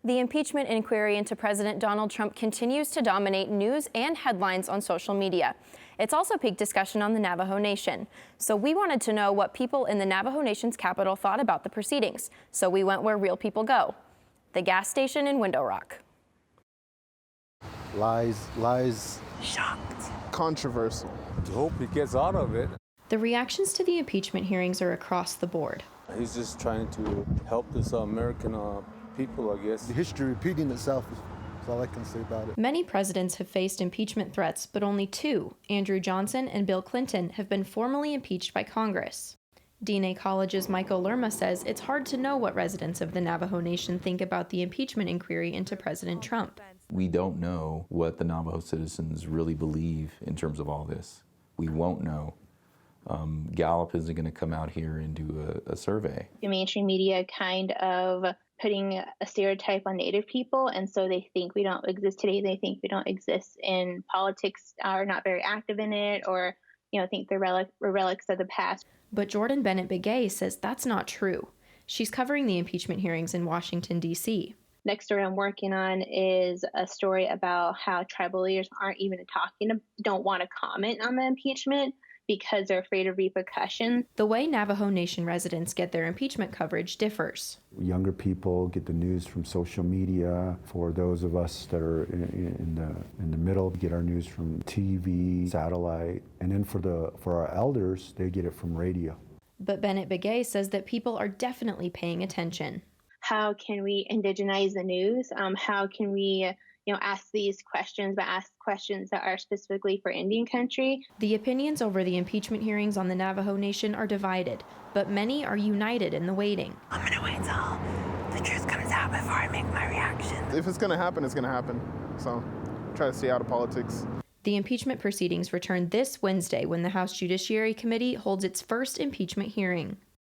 The impeachment inquiry into President Donald Trump continues to dominate news and headlines on social media. It's also piqued discussion on the Navajo Nation. So we wanted to know what people in the Navajo Nation's capital thought about the proceedings. So we went where real people go, the gas station in Window Rock. Lies. Shocked. Controversial. Hope he gets out of it. The reactions to the impeachment hearings are across the board. He's just trying to help this American people, I guess. The history repeating itself is all I can say about it. Many presidents have faced impeachment threats, but only two, Andrew Johnson and Bill Clinton, have been formally impeached by Congress. DNA College's Michael Lerma says it's hard to know what residents of the Navajo Nation think about the impeachment inquiry into President Trump. We don't know what the Navajo citizens really believe in terms of all this. We won't know. Gallup isn't going to come out here and do a survey. The mainstream media kind of putting a stereotype on Native people, and so they think we don't exist today. They think we don't exist in politics, are not very active in it, or think they're relics of the past. But Jordan BENNETT-BEGAYE says that's not true. She's covering the impeachment hearings in Washington, D.C. Next story I'm working on is a story about how tribal leaders don't want to comment on the impeachment because they're afraid of repercussions. The way Navajo Nation residents get their impeachment coverage differs. Younger people get the news from social media. For those of us that are in the middle, get our news from TV, satellite, and then for our elders, they get it from radio. But BENNETT-BEGAYE says that people are definitely paying attention. How can we indigenize the news? How can we ask these questions, but ask questions that are specifically for Indian country? The opinions over the impeachment hearings on the Navajo Nation are divided, but many are united in the waiting. I'm gonna wait till the truth comes out before I make my reaction. If it's gonna happen, it's gonna happen. So try to stay out of politics. The impeachment proceedings return this Wednesday when the House Judiciary Committee holds its first impeachment hearing.